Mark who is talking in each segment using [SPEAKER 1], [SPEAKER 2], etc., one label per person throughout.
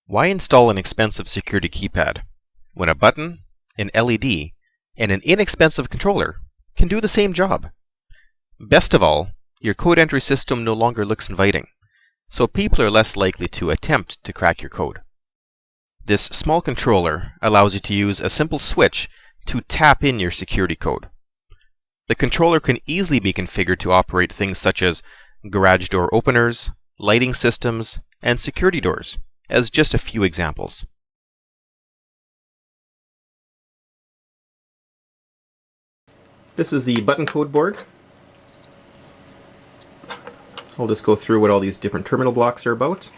[SPEAKER 1] Why install an expensive security keypad when a button, an LED, and an inexpensive controller can do the same job? Best of all, your code entry system no longer looks inviting, so people are less likely to attempt to crack your code. This small controller allows you to use a simple switch to tap in your security code. The controller can easily be configured to operate things such as garage door openers, lighting systems, and security doors, as just a few examples. This is the button code board. I'll just go through what all these different terminal blocks are about.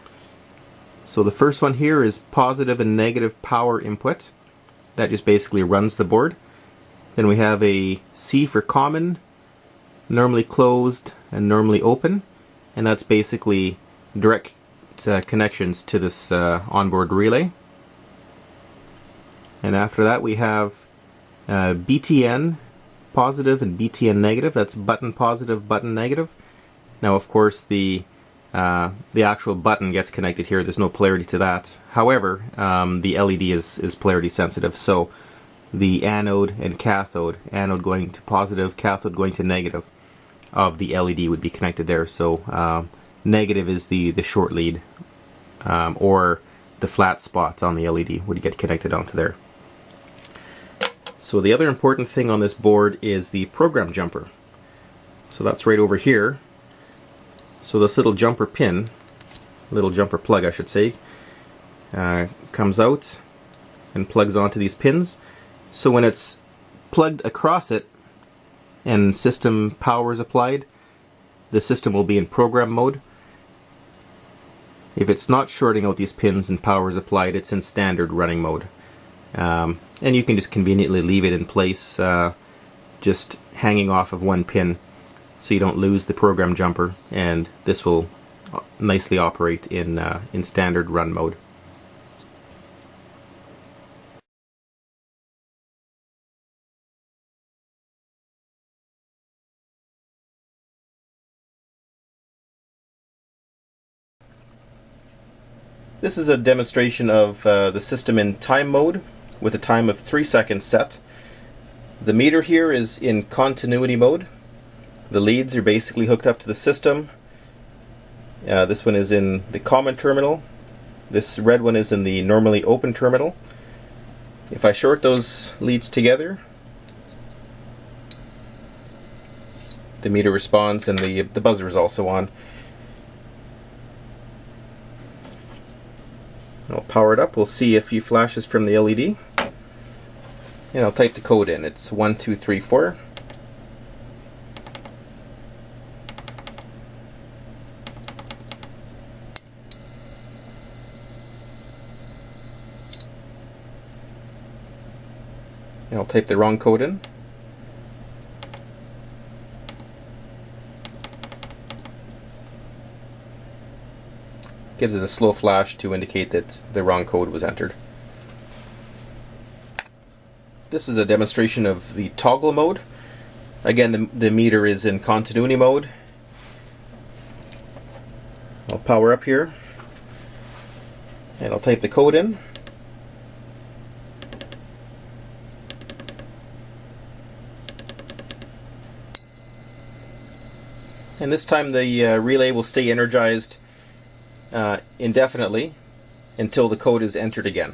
[SPEAKER 1] So the first one here is positive and negative power input. That just basically runs the board. Then we have a C for common, normally closed and normally open, and that's basically direct connections to this onboard relay. And after that we have BTN positive and BTN negative. That's button positive, button negative. Now of course the actual button gets connected here. There's no polarity to that. However, the LED is polarity sensitive, so the anode and cathode, anode going to positive, cathode going to negative of the LED would be connected there. So negative is the short lead, or the flat spots on the LED would get connected onto there. So the other important thing on this board is the program jumper. So that's right over here. So this little jumper pin, little jumper plug I should say, comes out and plugs onto these pins. So when it's plugged across it and system power is applied, the system will be in program mode. If it's not shorting out these pins and power is applied, it's in standard running mode. And you can just conveniently leave it in place, just hanging off of one pin, so you don't lose the program jumper, and this will nicely operate in standard run mode. This is a demonstration of the system in time mode with a time of 3 seconds set. The meter here is in continuity mode. The leads are basically hooked up to the system. This one is in the common terminal. This red one is in the normally open terminal. If I short those leads together, the meter responds and the buzzer is also on. I'll power it up. We'll see a few flashes from the LED. And I'll type the code in. It's 1234. And I'll type the wrong code in. Gives us a slow flash to indicate that the wrong code was entered. This is a demonstration of the toggle mode. Again, the meter is in continuity mode. I'll power up here and I'll type the code in. And this time the relay will stay energized indefinitely until the code is entered again.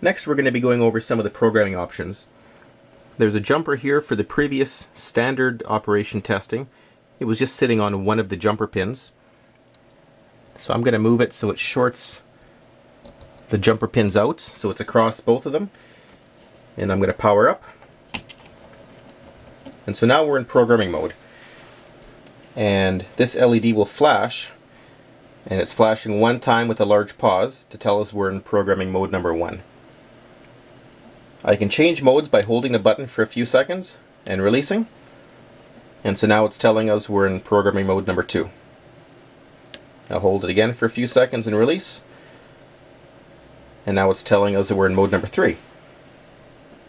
[SPEAKER 1] Next we're going to be going over some of the programming options. There's a jumper here for the previous standard operation testing. It was just sitting on one of the jumper pins. So I'm going to move it so it shorts the jumper pins out, so it's across both of them. And I'm going to power up. And so now we're in programming mode. And this LED will flash, and it's flashing one time with a large pause to tell us we're in programming mode number 1. I can change modes by holding the button for a few seconds and releasing. And so now it's telling us we're in programming mode number 2. I'll hold it again for a few seconds and release. and now it's telling us that we're in mode number 3.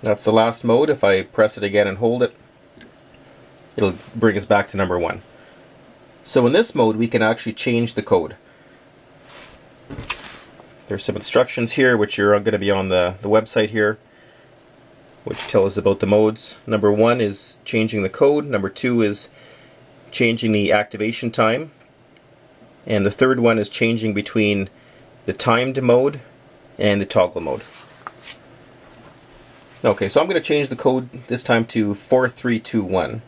[SPEAKER 1] That's the last mode. If I press it again and hold it, it'll bring us back to number 1. So in this mode we can actually change the code. There's some instructions here which are going to be on the website here, which tell us about the modes. Number 1 is changing the code, number 2 is changing the activation time, and the third one is changing between the timed mode and the toggle mode. Okay, so I'm going to change the code this time to 4321.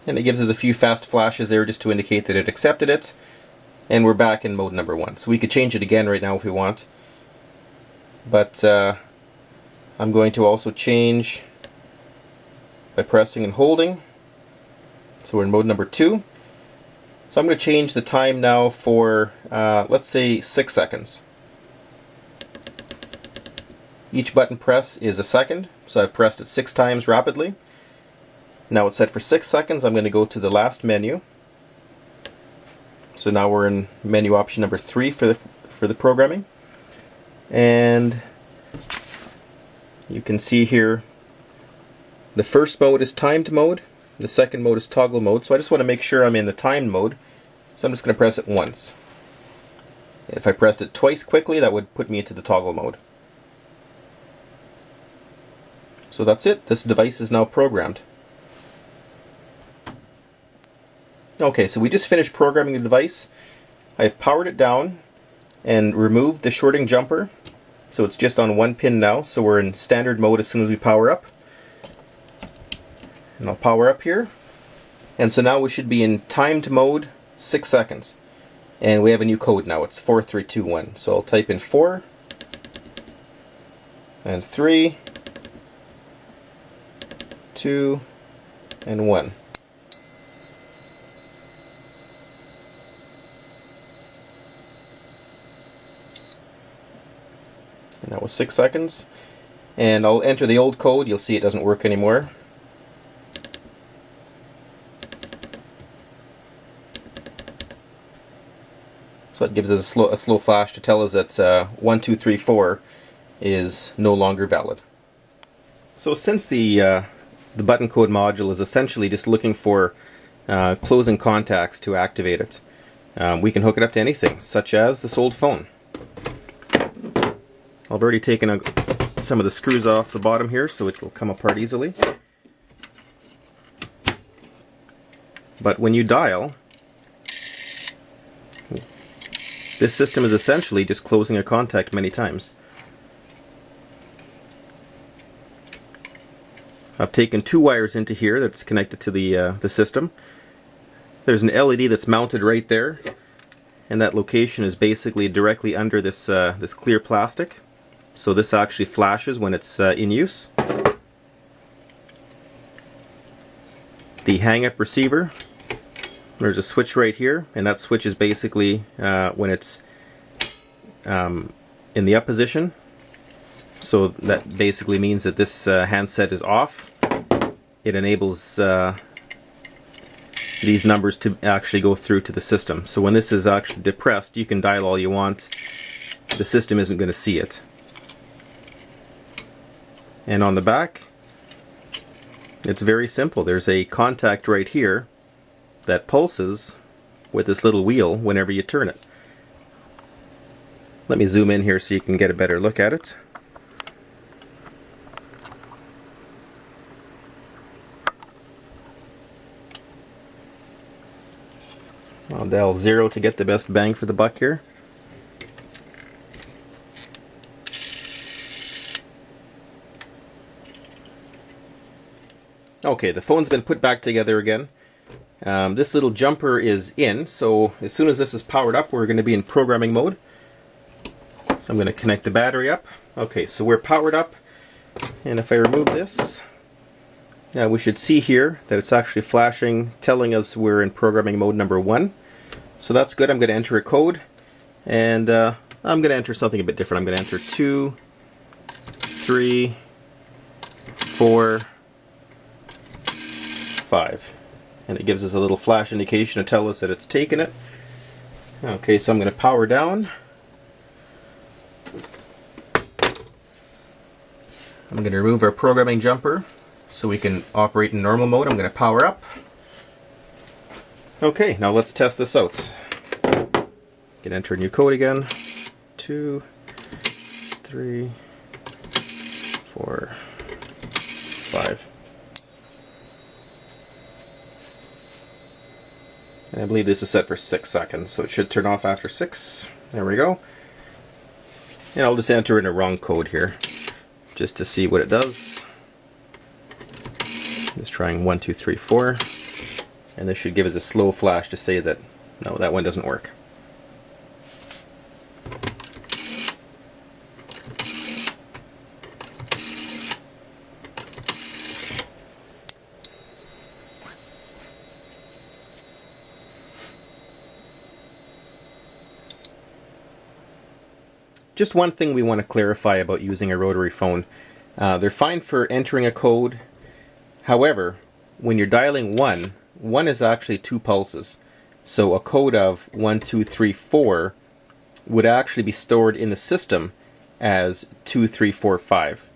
[SPEAKER 1] And it gives us a few fast flashes there just to indicate that it accepted it. And we're back in mode number 1. So we could change it again right now if we want. But I'm going to also change by pressing and holding. So we're in mode number 2. So I'm going to change the time now for, let's say, 6 seconds. Each button press is a second, so I've pressed it 6 times rapidly. Now it's set for 6 seconds. I'm going to go to the last menu. So now we're in menu option number 3 for the programming. And you can see here the first mode is timed mode, the second mode is toggle mode. So I just want to make sure I'm in the timed mode. So I'm just going to press it once. If I pressed it twice quickly, that would put me into the toggle mode. So that's it. This device is now programmed. Okay, so we just finished programming the device. I've powered it down and removed the shorting jumper. So it's just on 1 pin now, so we're in standard mode as soon as we power up. And I'll power up here. And so now we should be in timed mode 6 seconds. And we have a new code now. It's 4321. So I'll type in 4 and 3, 2, and 1. And that was 6 seconds. And I'll enter the old code. You'll see it doesn't work anymore. So that gives us a slow flash to tell us that 1, 2, 3, 4 is no longer valid. So since the button code module is essentially just looking for closing contacts to activate it, we can hook it up to anything, such as this old phone. I've already taken some of the screws off the bottom here so it will come apart easily. But when you dial, this system is essentially just closing a contact many times. I've taken 2 wires into here that's connected to the system. There's an LED that's mounted right there, and that location is basically directly under this clear plastic. So this actually flashes when it's in use. The hang-up receiver, there's a switch right here, and that switch is basically when it's in the up position. So that basically means that this handset is off. It enables these numbers to actually go through to the system. So when this is actually depressed, you can dial all you want. The system isn't going to see it. And on the back, it's very simple. There's a contact right here that pulses with this little wheel whenever you turn it. Let me zoom in here so you can get a better look at it. I'll dial 0 to get the best bang for the buck here. Okay, the phone's been put back together again. This little jumper is in, so as soon as this is powered up, we're going to be in programming mode. So I'm going to connect the battery up. Okay, so we're powered up, and if I remove this, we should see here that it's actually flashing, telling us we're in programming mode number 1. So that's good. I'm going to enter a code, and I'm going to enter something a bit different. I'm going to enter 2, 3, 4, 5. And it gives us a little flash indication to tell us that it's taken it. Okay, so I'm going to power down. I'm going to remove our programming jumper so we can operate in normal mode. I'm going to power up. Okay, now let's test this out. Can enter a new code again. 2, 3, 4, 5. And I believe this is set for 6 seconds, so it should turn off after 6. There we go. And I'll just enter in a wrong code here, just to see what it does. Just trying 1, 2, 3, 4. And this should give us a slow flash to say that, no, that one doesn't work. Just one thing we want to clarify about using a rotary phone. They're fine for entering a code. However, when you're dialing 1, 1 is actually 2 pulses. So a code of 1, 2, 3, 4 would actually be stored in the system as 2, 3, 4, 5.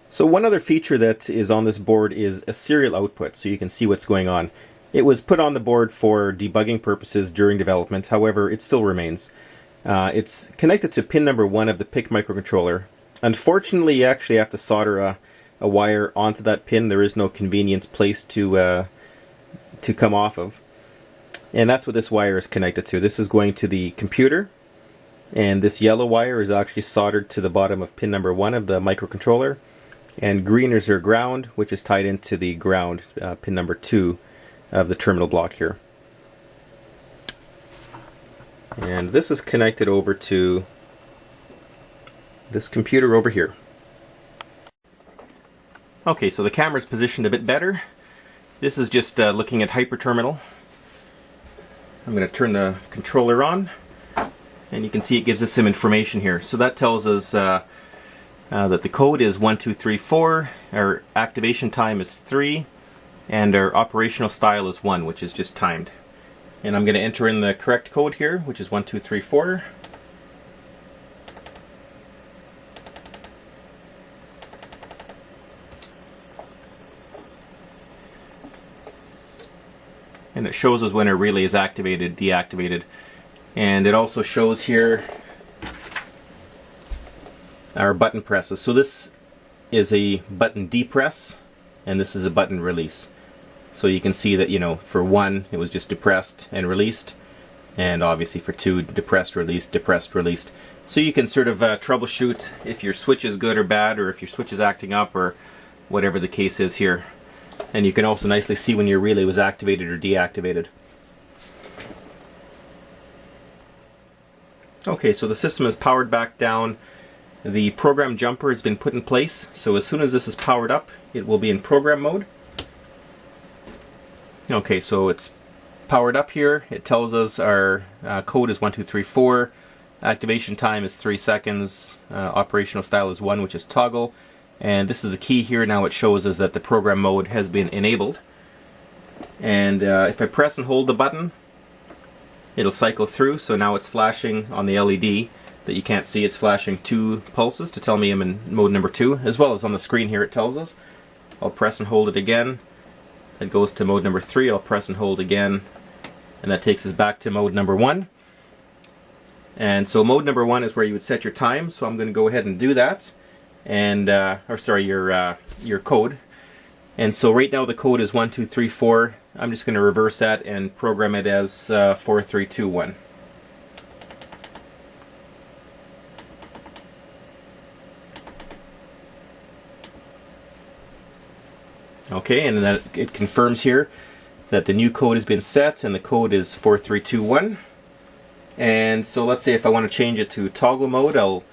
[SPEAKER 1] So one other feature that is on this board is a serial output, so you can see what's going on. It was put on the board for debugging purposes during development, however, it still remains. It's connected to pin number 1 of the PIC microcontroller. Unfortunately, you actually have to solder a wire onto that pin. There is no convenient place to come off of. And that's what this wire is connected to. This is going to the computer, and this yellow wire is actually soldered to the bottom of pin number 1 of the microcontroller. And green is your ground, which is tied into the ground, pin number 2 of the terminal block here. And this is connected over to this computer over here. Okay, so the camera's positioned a bit better. This is just looking at hyperterminal. I'm going to turn the controller on, and you can see it gives us some information here. So that tells us that the code is 1, 2, 3, 4, our activation time is 3, and our operational style is 1, which is just timed. And I'm going to enter in the correct code here, which is 1, 2, 3, 4. And it shows us when our relay is activated, deactivated. And it also shows here our button presses. So this is a button depress, and this is a button release. So you can see that, you know, for 1 it was just depressed and released, and obviously for 2, depressed, released. So you can sort of troubleshoot if your switch is good or bad, or if your switch is acting up, or whatever the case is here. And you can also nicely see when your relay was activated or deactivated. Okay, so the system is powered back down. The program jumper has been put in place, so as soon as this is powered up, it will be in program mode. Okay, so it's powered up here. It tells us our code is 1, 2, 3, 4. Activation time is 3 seconds. Operational style is 1, which is toggle. And this is the key here. Now it shows us that the program mode has been enabled. And if I press and hold the button, it'll cycle through. So now it's flashing on the LED that you can't see. It's flashing 2 pulses to tell me I'm in mode number 2, as well as on the screen here it tells us. I'll press and hold it again. It goes to mode number 3. I'll press and hold again, and that takes us back to mode number 1. And so mode number 1 is where you would set your time. So I'm going to go ahead and do that, and your code. And so right now the code is 1, 2, 3, 4. I'm just going to reverse that and program it as 4, 3, 2, 1. Okay, and then it confirms here that the new code has been set, and the code is 4321. And so let's say if I want to change it to toggle mode, I'll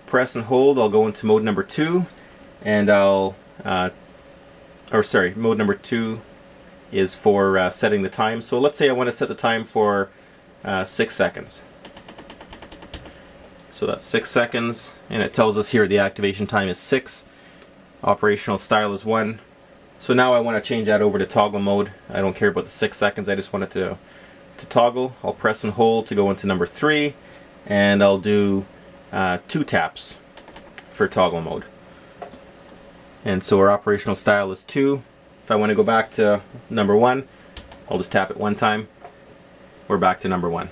[SPEAKER 1] press and hold, I'll go into mode number 2, and mode number 2 is for setting the time. So let's say I want to set the time for 6 seconds. So that's 6 seconds, and it tells us here the activation time is 6, operational style is 1, So now I want to change that over to toggle mode. I don't care about the 6 seconds, I just want it to toggle. I'll press and hold to go into number 3, and I'll do 2 taps for toggle mode. And so our operational style is 2. If I want to go back to number 1, I'll just tap it 1 time. We're back to number 1.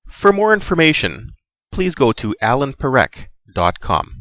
[SPEAKER 1] For more information, please go to alanparek.com.